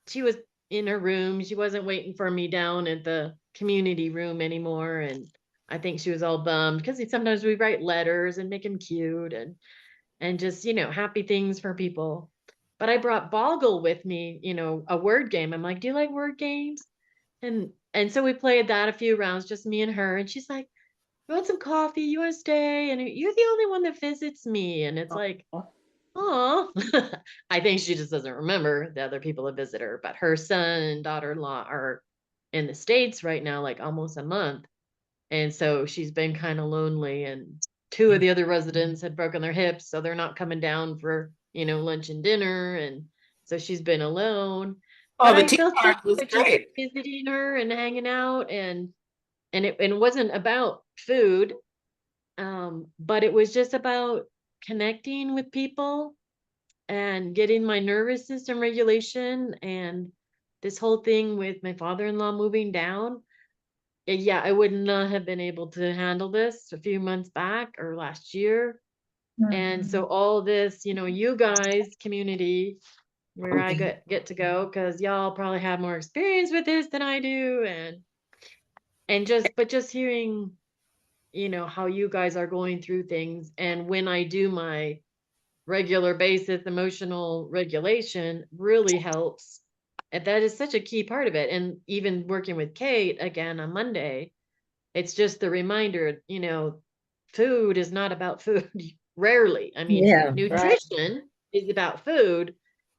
She was in her room. She wasn't waiting for me down at the community room anymore. And I think she was all bummed because sometimes we write letters and make them cute and just, happy things for people. But I brought Boggle with me, a word game. I'm like, do you like word games? And so we played that a few rounds, just me and her. And she's like, you want some coffee? You want to stay? And you're the only one that visits me. And it's like, oh, I think she just doesn't remember the other people that visit her. But her son and daughter-in-law are in the States right now, like almost a month. And so she's been kind of lonely. And two of the other residents had broken their hips, so they're not coming down for, lunch and dinner. And so she's been alone. Oh, But the I tea still party was like just great. visiting her and hanging out, and it wasn't about food, but it was just about connecting with people and getting my nervous system regulation. And this whole thing with my father-in-law moving down, yeah, I would not have been able to handle this a few months back or last year. And so all this, you guys community where I get to go, because y'all probably have more experience with this than I do. And just hearing, how you guys are going through things. And when I do my regular basis emotional regulation really helps. And that is such a key part of it. And even working with Kate again on Monday, it's just the reminder, food is not about food. Rarely. I mean, Yeah, right. nutrition is about food,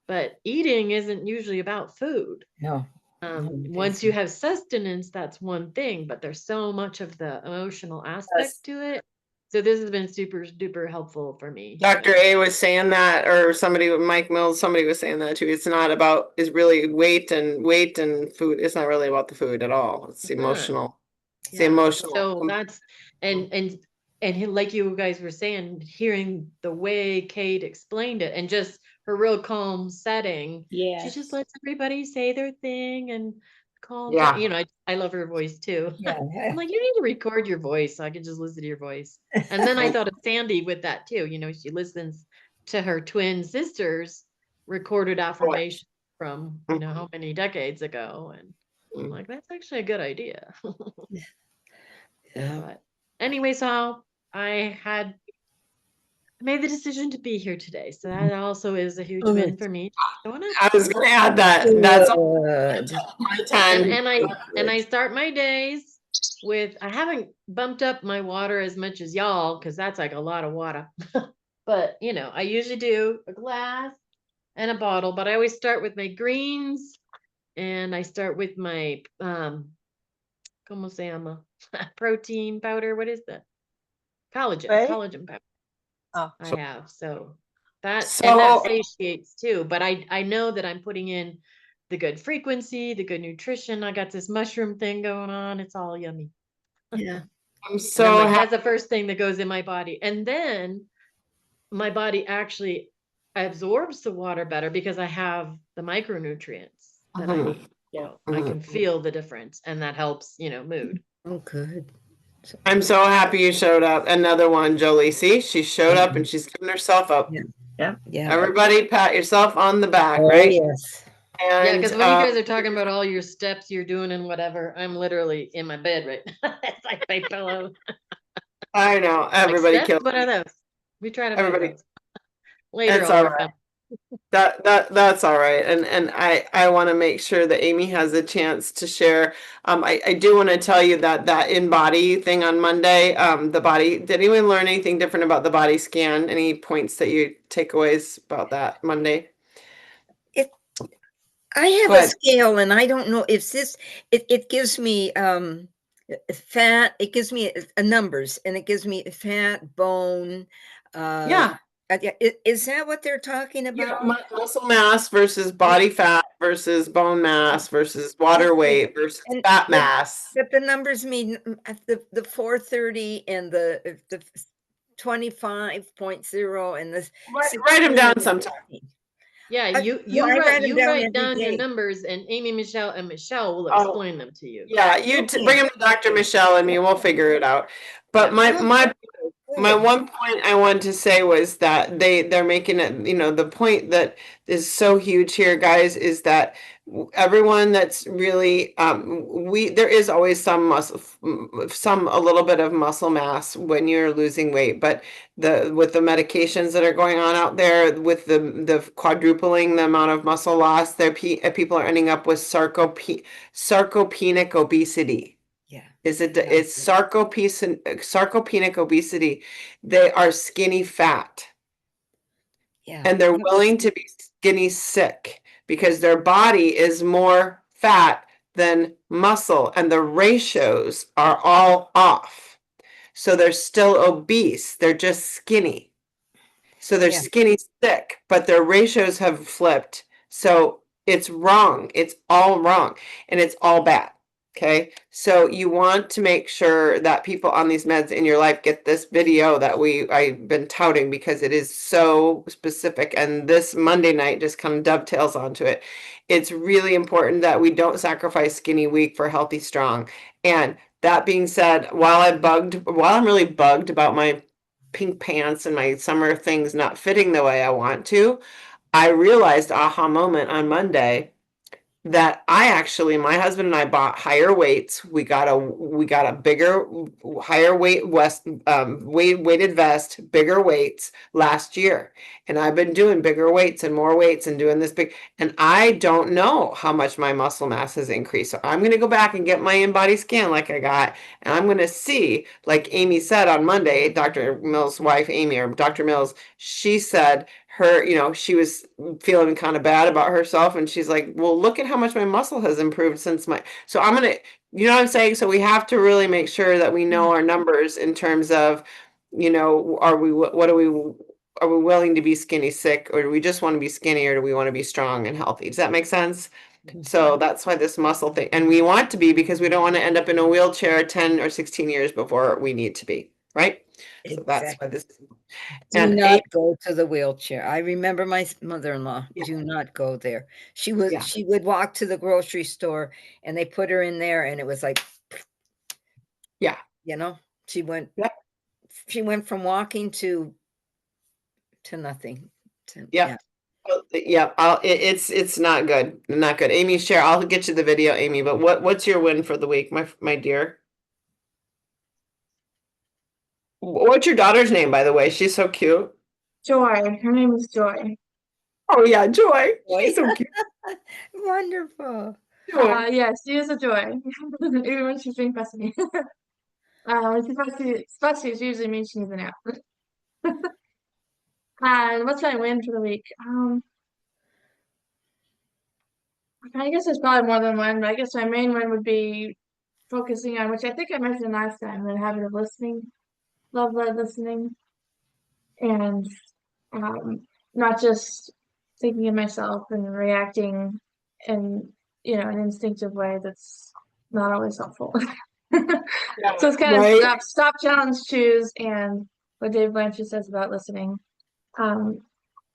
but eating isn't usually about food. No. Once you have sustenance, that's one thing, but there's so much of the emotional aspect to it. So this has been super duper helpful for me. Dr. A was saying that, or Mike Mills, somebody was saying that too. It's not about, is really weight and food. It's not really about the food at all. It's emotional. It's the emotional. So that's, and like you guys were saying, hearing the way Kate explained it and just her real calm setting. Yeah. She just lets everybody say their thing and calm Yeah. down. I love her voice too. Yeah. I'm like, you need to record your voice so I can just listen to your voice. And then I thought of Sandy with that too. She listens to her twin sisters recorded affirmation from, how many decades ago. And I'm like, that's actually a good idea. Yeah. But anyway, so I made the decision to be here today. So that also is a huge win for me. I was going to add that. That's Good. my time. And I start my days with, I haven't bumped up my water as much as y'all, because that's like a lot of water. But I usually do a glass and a bottle, but I always start with my greens, and I start with my ¿cómo se llama? Protein powder. What is that? Collagen. Right? Collagen powder. Oh. I have. So that and that satiates too. But I know that I'm putting in the good frequency, the good nutrition. I got this mushroom thing going on. It's all yummy. Yeah. I'm so like, happy. that's the first thing that goes in my body. And then my body actually absorbs the water better because I have the micronutrients that I need. I can feel the difference, and that helps, mood. Oh, good. I'm so happy you showed up. Another one, Jolie. See, she showed up and she's giving herself up. Yeah. Everybody pat yourself on the back, Oh, right? yes. And because when you guys are talking about all your steps you're doing and whatever, I'm literally in my bed right now. It's like my pillow. I know everybody kills. What are those? We try to everybody. those. Later. It's all right. That's all right. And I want to make sure that Amy has a chance to share. I do want to tell you that in body thing on Monday, the body, did anyone learn anything different about the body scan? Any points that you takeaways about that Monday? I have a scale, and I don't know if it gives me fat, it gives me numbers, and it gives me fat, bone. Is that what they're talking about? Yeah, muscle mass versus body fat versus bone mass versus water weight versus fat mass. But the numbers mean the 430 and the 25.0 and the write them down sometime. Yeah, you write down your numbers, and Amy, Michelle, and Michelle will explain them to you. Yeah, bring them to Dr. Michelle and me. We'll figure it out. But my My one point I wanted to say was that they're making it, the point that is so huge here, guys, is that everyone that's really there is always some muscle, a little bit of muscle mass when you're losing weight, but with the medications that are going on out there, with the quadrupling the amount of muscle loss, people are ending up with sarcopenic obesity. Yeah. It's sarcopenic obesity. They are skinny fat. Yeah. And they're willing to be skinny sick because their body is more fat than muscle and the ratios are all off. So they're still obese. They're just skinny. So they're skinny sick, but their ratios have flipped. So it's wrong. It's all wrong and it's all bad. Okay, so you want to make sure that people on these meds in your life get this video that I've been touting because it is so specific, and this Monday night just kind of dovetails onto it. It's really important that we don't sacrifice skinny weak for healthy strong. And that being said, while I'm really bugged about my pink pants and my summer things not fitting the way I want to, I realized aha moment on Monday that my husband and I bought higher weights. We got a bigger, higher weighted vest, bigger weights last year. And I've been doing bigger weights and more weights and doing this big, and I don't know how much my muscle mass has increased. So I'm going to go back and get my in-body scan like I got, and I'm going to see, like Amy said on Monday, Dr. Mills' wife, Amy, or Dr. Mills, she said she was feeling kind of bad about herself, and she's like, well, look at how much my muscle has improved since so I'm gonna, you know what I'm saying? So we have to really make sure that we know our numbers in terms of, are we willing to be skinny sick, or do we just want to be skinny, or do we want to be strong and healthy? Does that make sense? So that's why this muscle thing, and we want to be, because we don't want to end up in a wheelchair 10 or 16 years before we need to be, right? So that's why this. Do not go to the wheelchair. I remember my mother-in-law. Do not go there. She would walk to the grocery store and they put her in there and it was like, she went from walking to nothing. It's not good. Not good. Amy, share. I'll get you the video, Amy. But what's your win for the week, my dear? What's your daughter's name, by the way? She's so cute. Joy. Her name is Joy. Oh yeah, Joy. She's so cute. Wonderful. Yeah, she is a joy. Even when she's being fussy. When she's fussy, it usually means she needs a nap. What's my win for the week? I guess there's probably more than one, but I guess my main one would be focusing on, which I think I mentioned last time, the habit of listening, love listening, and not just thinking of myself and reacting in an instinctive way that's not always helpful. So it's kind of stop, challenge, choose, and what Dave Blanchard says about listening. I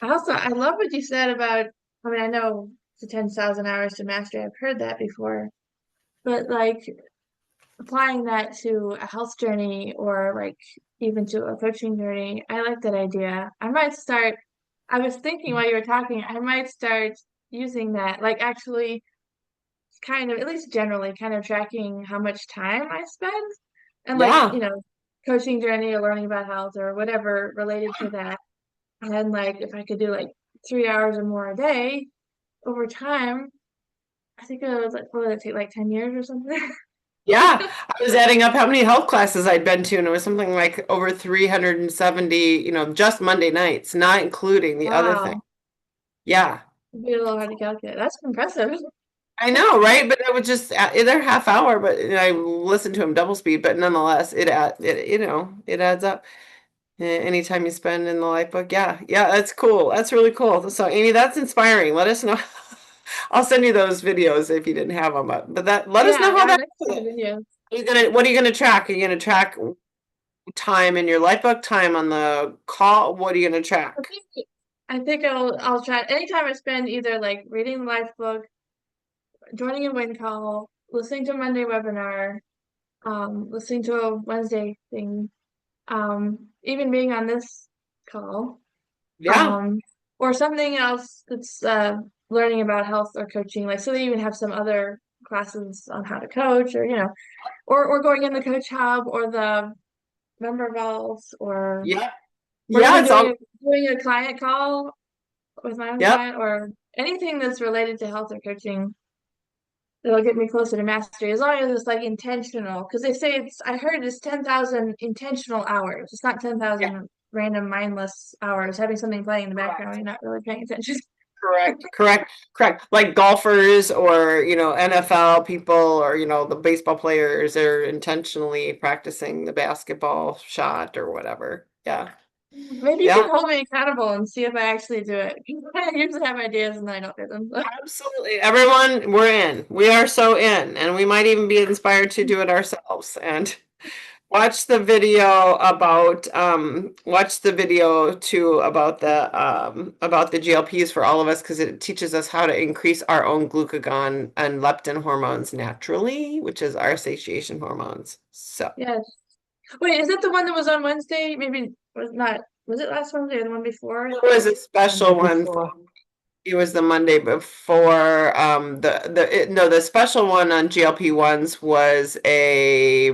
love what you said about, I know the 10,000 hours to mastery, I've heard that before, but like applying that to a health journey or like even to a coaching journey, I like that idea. I was thinking while you were talking, I might start using that, like actually kind of, at least generally, kind of tracking how much time I spend and coaching journey or learning about health or whatever related to that. And like, if I could do like 3 hours or more a day over time, I think it was like, what would it take, like 10 years or something? Yeah, I was adding up how many health classes I'd been to, and it was something like over 370, just Monday nights, not including the other thing. Yeah. It'd be a little hard to calculate. That's impressive. I know, right? But it was just they're half hour, but I listened to them double speed, but nonetheless, it adds up. Anytime you spend in the life book. Yeah, that's cool. That's really cool. So Amy, that's inspiring. Let us know. I'll send you those videos if you didn't have them, but let us know how that videos. What are you gonna track? Are you gonna track time in your life book, time on the call? What are you gonna track? I think I'll try anytime I spend either like reading the life book, joining a win call, listening to a Monday webinar, listening to a Wednesday thing, even being on this call. Yeah. Or something else that's learning about health or coaching. Like, so they even have some other classes on how to coach, or or going in the coach hub or the member vaults, or Yeah. or Yeah, even it's all doing a client call with my own yep. client, or anything that's related to health or coaching that'll get me closer to mastery, as long as it's like intentional. Because they say I heard it's 10,000 intentional hours. It's not 10,000 random mindless hours, having something playing in the background, you're not really paying attention. Correct. Like golfers or, NFL people or, the baseball players are intentionally practicing the basketball shot or whatever. Yeah. Maybe you Yeah. can hold me accountable and see if I actually do it. I usually have ideas and then I don't do them. Absolutely. Everyone, we're in. We are so in. And we might even be inspired to do it ourselves. And watch the video too about the GLPs for all of us, because it teaches us how to increase our own glucagon and leptin hormones naturally, which is our satiation hormones. So Yes. Wait, is that the one that was on Wednesday? Maybe was not. Was it last Wednesday or the one before? it was a special Monday one. before. It was the Monday before. The special one on GLP-1s was a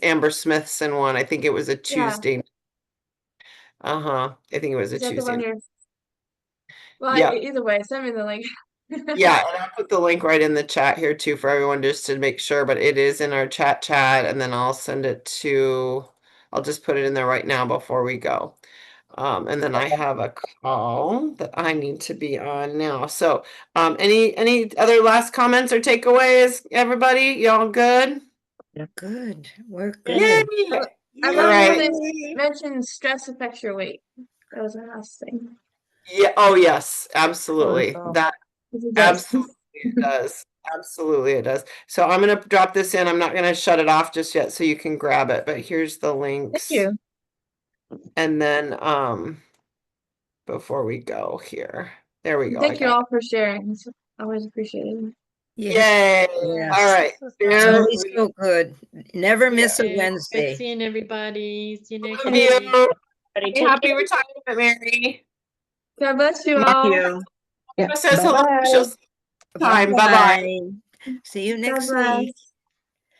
Amber Smithson one. I think it was a Yeah. Tuesday. I think it was a Is that the one Tuesday. you're? Well, Yeah. either way, send me the link. Yeah, and I'll put the link right in the chat here too for everyone just to make sure, but it is in our chat, and then I'll just put it in there right now before we go. And then I have a call that I need to be on now. So, any other last comments or takeaways, everybody? Y'all good? Good. We're Yay! good. I All love when right. they mentioned stress affects your weight. That was the last thing. Yeah, oh yes, absolutely. Cortisol. That It does. absolutely it does. Absolutely it does. So I'm gonna drop this in. I'm not gonna shut it off just yet so you can grab it, but here's the Thank links. you. And then before we go here. There we go. Thank I you got all for sharing. It's always appreciated. it. Yes. Yay. Yes. All right. It's There always we so good. Never miss a Good Wednesday. seeing everybody. See you next love week. you. Everybody Happy take care. retirement, Mary. God bless you Thank all. you. Yeah. Says hello. Bye-bye. She'll say time. Bye-bye. Bye. See you God next bless. week.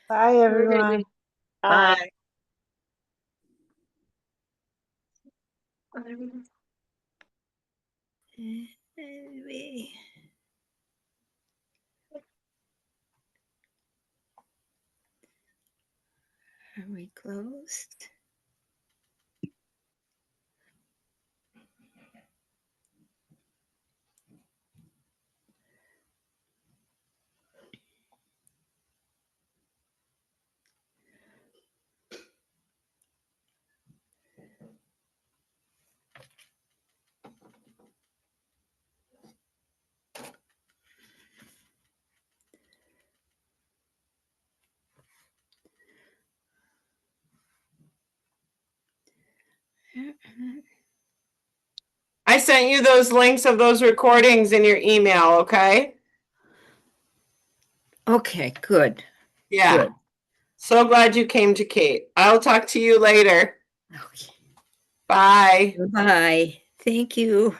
Bye, Have a great everyone. week. Bye. And are we closed? I sent you those links of those recordings in your email, okay? Okay, good. Yeah. Good. So glad you came to Kate. I'll talk to you later. Okay. Bye. Bye. Thank you.